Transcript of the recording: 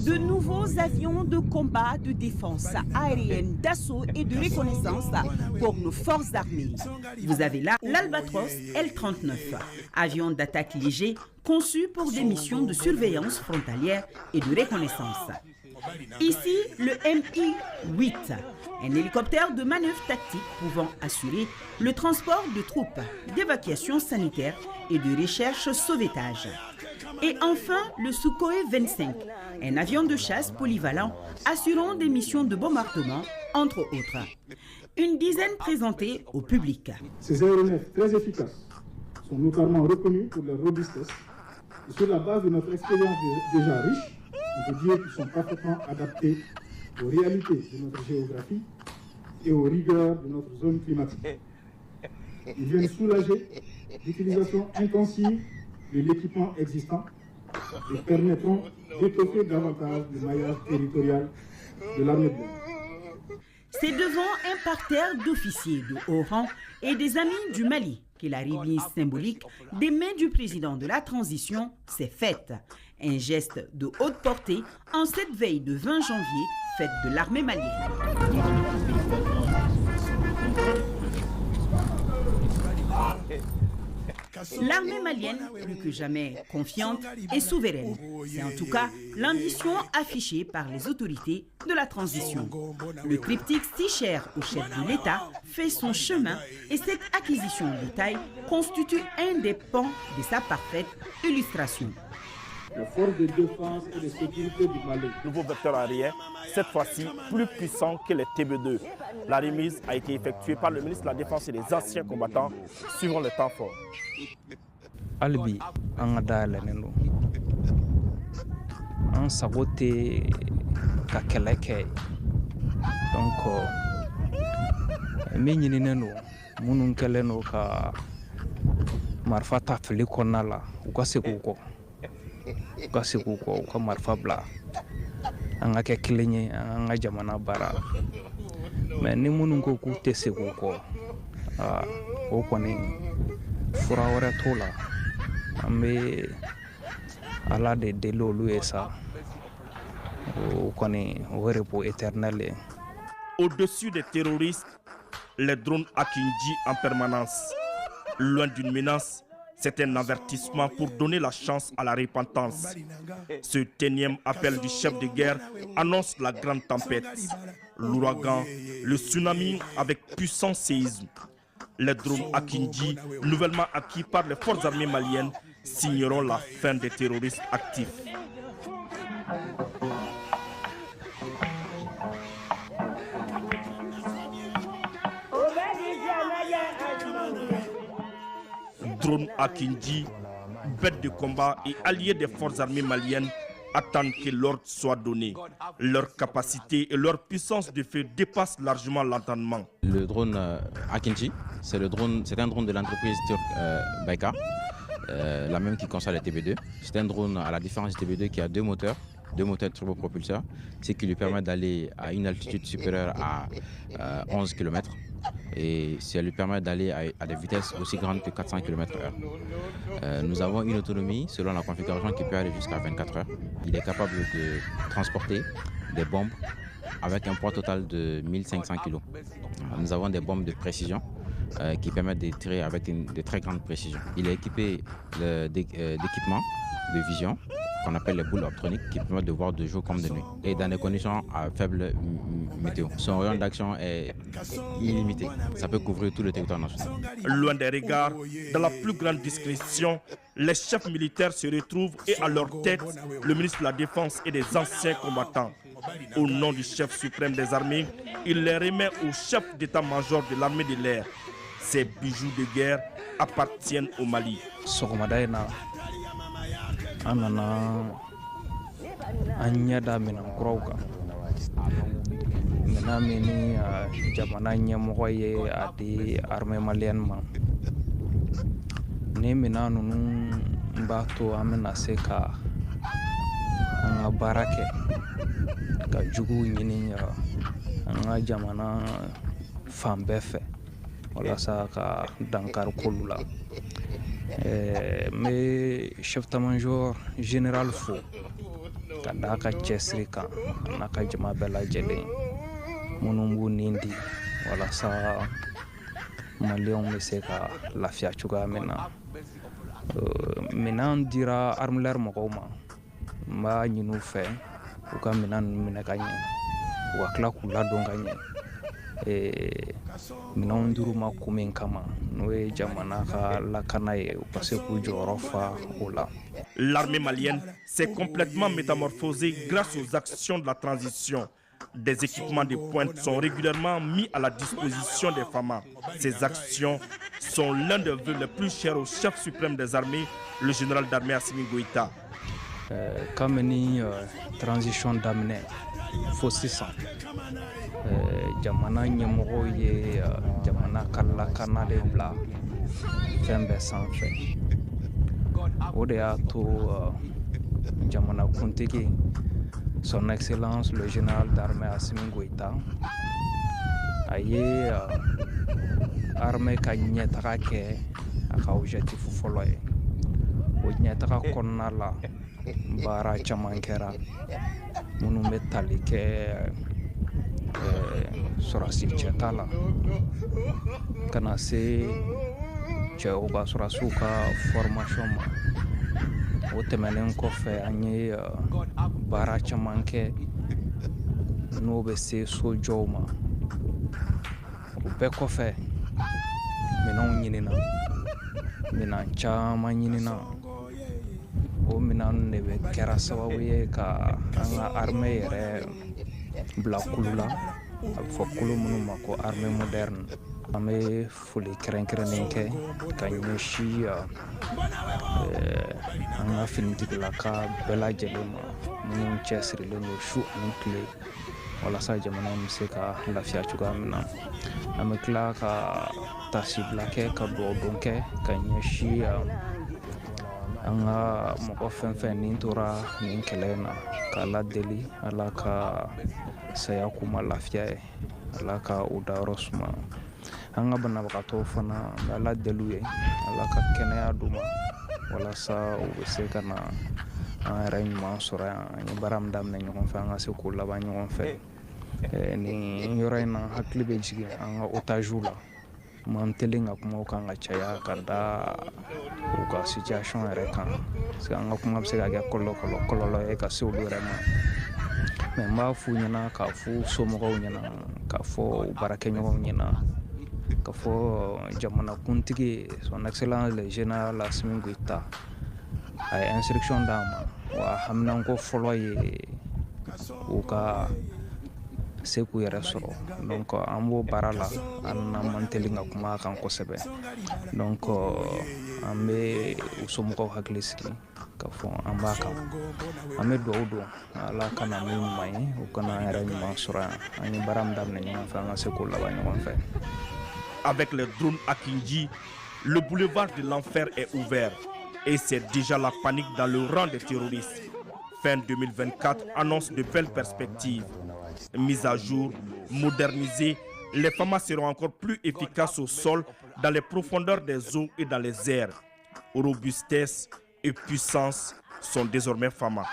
de nouveaux avions de combat, de défense aérienne, d'assaut et de reconnaissance pour nos forces armées. Vous avez là l'Albatros L-39, avion d'attaque léger conçu pour des missions de surveillance frontalière et de reconnaissance. Ici, le Mi-8, un hélicoptère de manœuvre tactique pouvant assurer le transport de troupes, d'évacuation sanitaire et de recherche-sauvetage. Et enfin, le Sukhoi 25, un avion de chasse polyvalent assurant des missions de bombardement, entre autres. Une dizaine présentée au public. Ces aéronefs très efficaces sont notamment reconnus pour leur robustesse et sur la base de notre expérience déjà riche, on peut dire qu'ils sont parfaitement adaptés aux réalités de notre géographie et aux rigueurs de notre zone climatique. Ils viennent soulager l'utilisation intensive de l'équipement existant et permettront d'étoffer davantage le maillage territorial de l'armée de l'air. C'est devant un parterre d'officiers de haut rang et des amis du Mali que la remise symbolique des mains du président de la transition s'est faite. Un geste de haute portée en cette veille de 20 janvier, fête de l'armée malienne. L'armée malienne, plus que jamais confiante et souveraine. C'est en tout cas l'ambition affichée par les autorités de la transition. Le triptyque si cher au chef de l'État fait son chemin et cette acquisition de taille constitue un des pans de sa parfaite illustration. La force de défense et de sécurité du Mali. Nouveau vecteur aérien, cette fois-ci plus puissant que les TB2. La remise a été effectuée par le ministre de la Défense et des anciens combattants suivant le temps fort. Albi, Angadaleno. Un saboté Kakeleke. Donc, Minineno, Mununkeleno, Marfata Felikonala, Ugaseko. Gasiku ko ka marfa bla an ka kɛ kelen ye an ka jamana baara mais ni minnu ko k'u tɛ se k'u kɔ o kɔni fura wɛrɛ t'o la an bɛ ala de deli olu ye sa o kɔni o repos éternel ye. Au-dessus des terroristes, les drones Akinji en permanence. Loin d'une menace, c'est un avertissement pour donner la chance à la repentance. Ce énième appel du chef de guerre annonce la grande tempête. L'ouragan, le tsunami avec puissant séisme. Les drones Akinji, nouvellement acquis par les forces armées maliennes, signeront la fin des terroristes actifs. Drone Akinji, bêtes de combat et alliés des forces armées maliennes attendent que l'ordre soit donné. Leur capacité et leur puissance de feu dépassent largement l'entendement. Le drone Akinji, c'est un drone de l'entreprise turque Baykar, la même qui conçoit les TB2. C'est un drone à la différence du TB2 qui a deux moteurs turbopropulseurs, ce qui lui permet d'aller à une altitude supérieure à 11 km. Et ça lui permet d'aller à des vitesses aussi grandes que 400 km/h. Nous avons une autonomie selon la configuration qui peut aller jusqu'à 24 heures. Il est capable de transporter des bombes avec un poids total de 1500 kg. Nous avons des bombes de précision qui permettent de tirer avec de très grande précision. Il est équipé d'équipements de vision qu'on appelle les boules optroniques qui permettent de voir de jour comme de nuit et dans des conditions à faible météo. Son rayon d'action est illimité, ça peut couvrir tout le territoire national. Loin des regards, dans la plus grande discrétion, les chefs militaires se retrouvent et à leur tête, le ministre de la Défense et des anciens combattants. Au nom du chef suprême des armées, il les remet au chef d'état-major de l'armée de l'air. Ces bijoux de guerre appartiennent au Mali. Anana anya mina kuraw kan mina mini jamana ɲɛmɔgɔ ye a di armée malienne ma ni mina ninnu b'a to an bɛna se ka an ka baara kɛ ka juguw ɲini an ka jamana fan bɛɛ fɛ walasa ka dankari k'olu la. Mais chef d'état-major général fo ka da ka cɛsiri kan n'a ka jama bɛɛ lajɛlen minnu b'u nin di walasa maliyɛnw bɛ se ka lafiya cogoya min na. Minɛn dira armilɛri mɔgɔw ma, n b'a ɲini u fɛ u ka minɛn ninnu minɛ ka ɲɛ, u ka tila k'u ladon ka ɲɛ. Minɛnw dir'u ma kun min kama n'o ye jamana ka lakana ye u ka se k'u jɔyɔrɔ fa o la. L'armée malienne s'est complètement métamorphosée grâce aux actions de la transition. Des équipements de pointe sont régulièrement mis à la disposition des FAMA. Ces actions sont l'un des vœux les plus chers au chef suprême des armées, le général d'armée Assimi Goïta. Kameni transition daminɛ fo sisan jamana ɲɛmɔgɔw ye jamana ka lakana de bila fɛn bɛɛ sanfɛ. O de y'a to jamanakuntigi son excellence le général d'armée Assimi Goïta a ye armée ka ɲɛtaga kɛ a ka objectif fɔlɔ ye. O ɲɛtaga kɔnɔna la baara caman kɛra minnu bɛ tali kɛ sɔrasi cɛta la ka na se cɛw ka sɔrasiw ka formation ma. O tɛmɛnen kɔfɛ an ye baara caman kɛ n'o bɛ se sojɔw ma. O bɛɛ kɔfɛ minɛnw ɲinina, minɛn caman ɲinina. O minɛn de bɛ kɛra sababu ye ka an ka armée yɛrɛ bila kulu la. A bɛ fɔ kulu minnu ma ko armée moderne. An bɛ foli kɛrɛnkɛrɛnnen kɛ ka ɲɛsin an ka finitigilaka bɛɛ lajɛlen ma minnu cɛsirilen don su ani tile walasa jamana in bɛ se ka lafiya cogoya min na. An bɛ tila ka tasibila kɛ ka dugawu kɛ ka ɲɛsin an ka mɔgɔ fɛn fɛn nin tora nin kɛlɛ in na k'a ladeli Ala ka saya k'u ma lafiya ye, Ala ka u dayɔrɔ suma. An ka banabagatɔw fana an bɛ Ala deli u ye, Ala ka kɛnɛya d'u ma walasa u bɛ se ka na an yɛrɛ ɲuman sɔrɔ yan. An ye baara min daminɛ ɲɔgɔn fɛ an ka se k'o laban ɲɔgɔn fɛ. Nin yɔrɔ in na hakili bɛ jigin an ka otages la. Man teli ka kuma o kan ka caya ka da u ka situation yɛrɛ kan parce que an ka kuma bɛ se ka kɛ kɔlɔlɔ ye ka se olu yɛrɛ ma. Mais n b'a f'u ɲɛna k'a fɔ somɔgɔw ɲɛna k'a fɔ baarakɛɲɔgɔnw ɲɛna k'a fɔ jamanakuntigi son excellence le général Assimi Goïta a ye instruction d'a ma wa haminanko fɔlɔ ye u ka se k'u yɛrɛ sɔrɔ. Donc an b'o baara la an n'an man teli ka kuma a kan kosɛbɛ. Donc an bɛ u somɔgɔw hakili sigi k'a fɔ an b'a kan. An bɛ dugawu don Ala ka na ni ɲuman ye u kana an yɛrɛ ɲuman sɔrɔ yan. An ye baara min daminɛ ɲɔgɔn fɛ an ka se k'o laban ɲɔgɔn fɛ. Avec les drones Akinji, le boulevard de l'enfer est ouvert et c'est déjà la panique dans le rang des terroristes. Fin 2024 annonce de belles perspectives. Mise à jour, modernisée, les FAMA seront encore plus efficaces au sol, dans les profondeurs des eaux et dans les airs. Robustesse et puissance sont désormais FAMA.